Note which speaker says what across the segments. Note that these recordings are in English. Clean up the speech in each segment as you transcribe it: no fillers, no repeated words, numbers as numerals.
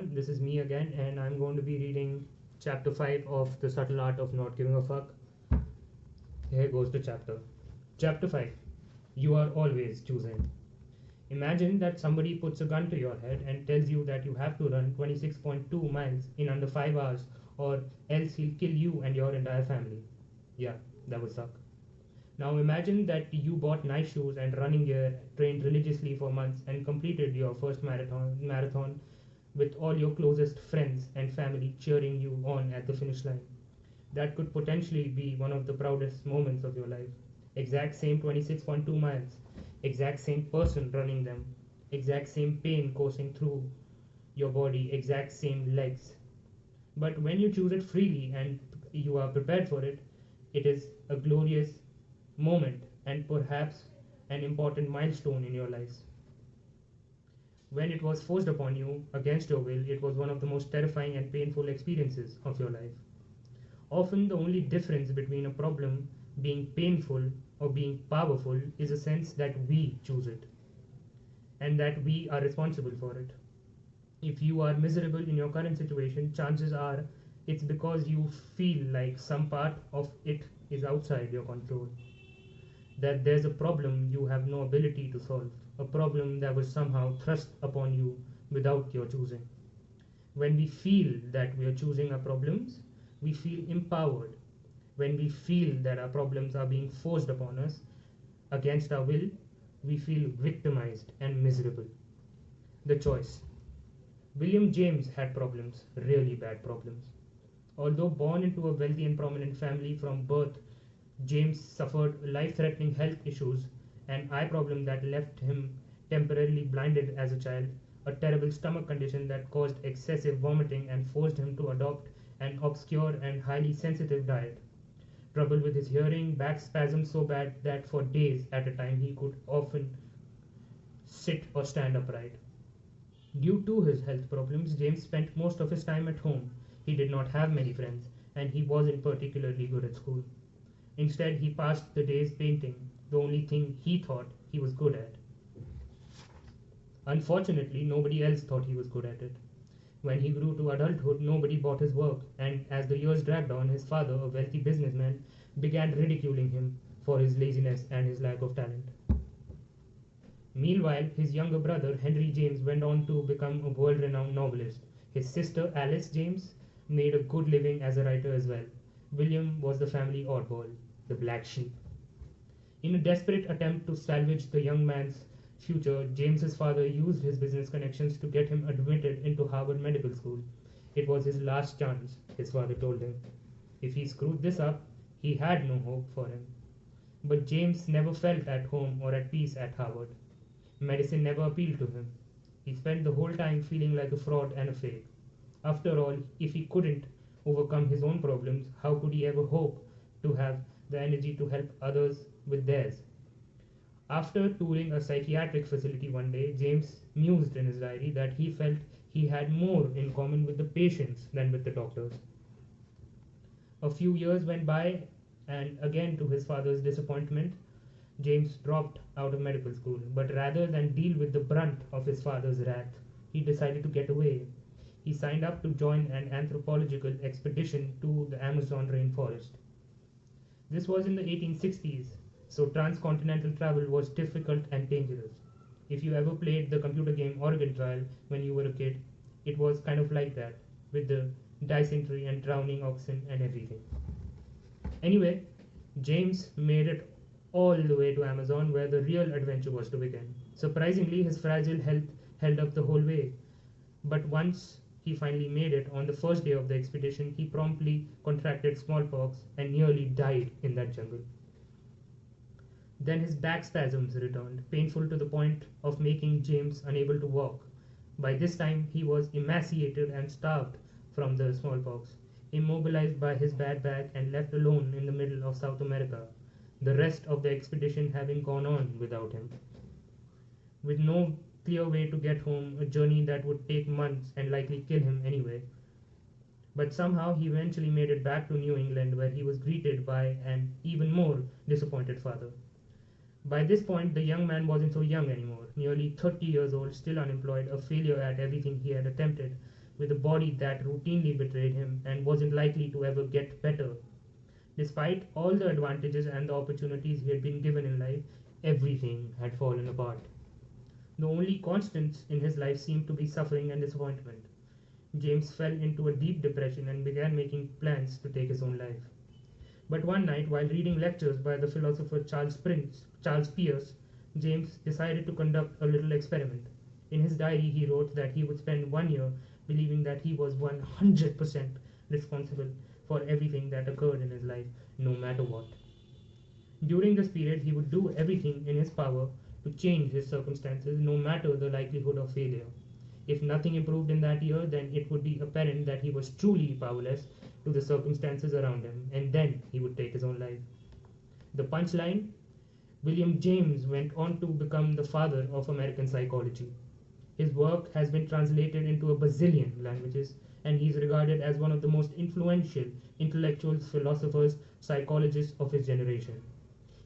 Speaker 1: everyone, this is me again, and I'm going to be reading chapter 5 of The Subtle Art of Not Giving a Fuck. Here goes the chapter. Chapter 5. You are always choosing. Imagine that somebody puts a gun to your head and tells you that you have to run 26.2 miles in under 5 hours or else he'll kill you and your entire family. Yeah, that would suck. Now imagine that you bought nice shoes and running gear, trained religiously for months, and completed your first marathon with all your closest friends and family cheering you on at the finish line. That could potentially be one of the proudest moments of your life. Exact same 26.2 miles, exact same person running them, exact same pain coursing through your body, exact same legs. But when you choose it freely and you are prepared for it, it is a glorious moment and perhaps an important milestone in your lives. When it was forced upon you against your will, it was one of the most terrifying and painful experiences of your life. Often, the only difference between a problem being painful or being powerful is a sense that we choose it and that we are responsible for it. If you are miserable in your current situation, chances are it's because you feel like some part of it is outside your control. That there's a problem you have no ability to solve, a problem that was somehow thrust upon you without your choosing. When we feel that we are choosing our problems, we feel empowered. When we feel that our problems are being forced upon us against our will, we feel victimized and miserable. The choice. William James had problems, really bad problems. Although born into a wealthy and prominent family from birth, James suffered life threatening health issues, an eye problem that left him temporarily blinded as a child, a terrible stomach condition that caused excessive vomiting and forced him to adopt an obscure and highly sensitive diet, trouble with his hearing, back spasms so bad that for days at a time he could often sit or stand upright. Due to his health problems, James spent most of his time at home. He did not have many friends, and he wasn't particularly good at school. Instead, he passed the days painting, the only thing he thought he was good at. Unfortunately, nobody else thought he was good at it. When he grew to adulthood, nobody bought his work, and as the years dragged on, his father, a wealthy businessman, began ridiculing him for his laziness and his lack of talent. Meanwhile, his younger brother, Henry James, went on to become a world renowned novelist. His sister, Alice James, made a good living as a writer as well. William was the family oddball, the black sheep. In a desperate attempt to salvage the young man's future, James's father used his business connections to get him admitted into Harvard Medical School. It was his last chance, his father told him. If he screwed this up, he had no hope for him. But James never felt at home or at peace at Harvard. Medicine never appealed to him. He spent the whole time feeling like a fraud and a fake. After all, if he couldn't overcome his own problems, how could he ever hope to have the energy to help others with theirs? After touring a psychiatric facility one day, James mused in his diary that he felt he had more in common with the patients than with the doctors. A few years went by, and again to his father's disappointment, James dropped out of medical school. But rather than deal with the brunt of his father's wrath, he decided to get away. He signed up to join an anthropological expedition to the Amazon rainforest. This was in the 1860s, so transcontinental travel was difficult and dangerous. If you ever played the computer game Oregon Trail when you were a kid, it was kind of like that, with the dysentery and drowning oxen and everything. Anyway, James made it all the way to Amazon where the real adventure was to begin. Surprisingly, his fragile health held up the whole way. But once he finally made it, on the first day of the expedition, he promptly contracted smallpox and nearly died in that jungle. Then his back spasms returned, painful to the point of making James unable to walk. By this time, he was emaciated and starved from the smallpox, immobilized by his bad back and left alone in the middle of South America, the rest of the expedition having gone on without him. With no clear way to get home, a journey that would take months and likely kill him anyway. But somehow he eventually made it back to New England where he was greeted by an even more disappointed father. By this point, the young man wasn't so young anymore, nearly 30 years old, still unemployed, a failure at everything he had attempted, with a body that routinely betrayed him and wasn't likely to ever get better. Despite all the advantages and the opportunities he had been given in life, everything had fallen apart. The only constants in his life seemed to be suffering and disappointment. James fell into a deep depression and began making plans to take his own life. But one night, while reading lectures by the philosopher Charles Peirce, James decided to conduct a little experiment. In his diary, he wrote that he would spend 1 year believing that he was 100% responsible for everything that occurred in his life, no matter what. During this period, he would do everything in his power to change his circumstances, no matter the likelihood of failure. If nothing improved in that year, then it would be apparent that he was truly powerless to the circumstances around him, and then he would take his own life. The punchline: William James went on to become the father of American psychology. His work has been translated into a bazillion languages, and he is regarded as one of the most influential intellectuals, philosophers, psychologists of his generation.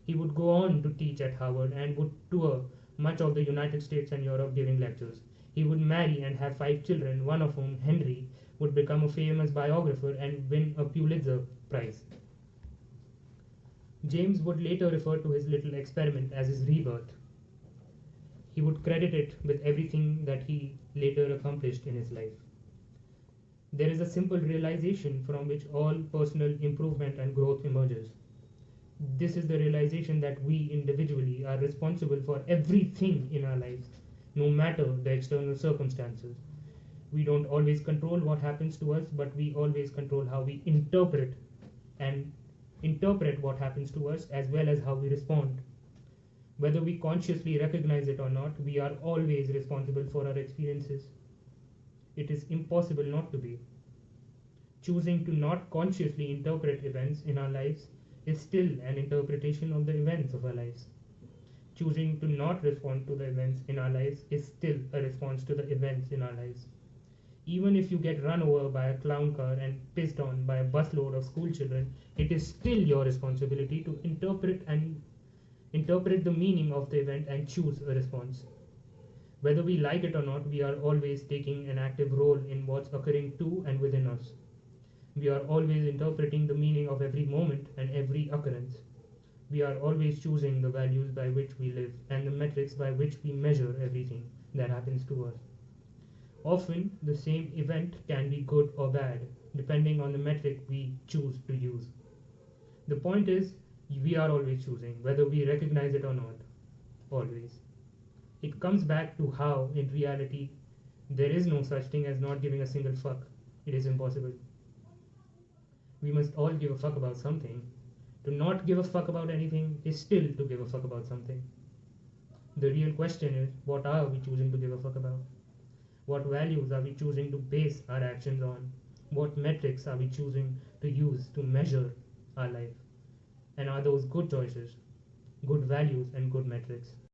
Speaker 1: He would go on to teach at Harvard and would tour much of the United States and Europe giving lectures. He would marry and have 5 children, one of whom, Henry, would become a famous biographer and win a Pulitzer Prize. James would later refer to his little experiment as his rebirth. He would credit it with everything that he later accomplished in his life. There is a simple realization from which all personal improvement and growth emerges. This is the realization that we individually are responsible for everything in our lives, no matter the external circumstances. We don't always control what happens to us, but we always control how we and interpret what happens to us, as well as how we respond. Whether we consciously recognize it or not, we are always responsible for our experiences. It is impossible not to be. Choosing to not consciously interpret events in our lives is still an interpretation of the events of our lives. Choosing to not respond to the events in our lives is still a response to the events in our lives. Even if you get run over by a clown car and pissed on by a busload of school children, it is still your responsibility to interpret the meaning of the event and choose a response. Whether we like it or not, we are always taking an active role in what's occurring to and within us. We are always interpreting the meaning of every moment and every occurrence. We are always choosing the values by which we live and the metrics by which we measure everything that happens to us. Often, the same event can be good or bad, depending on the metric we choose to use. The point is, we are always choosing, whether we recognize it or not. Always. It comes back to how, in reality, there is no such thing as not giving a single fuck. It is impossible. We must all give a fuck about something. To not give a fuck about anything is still to give a fuck about something. The real question is, what are we choosing to give a fuck about? What values are we choosing to base our actions on? What metrics are we choosing to use to measure our life? And are those good choices, good values, and good metrics?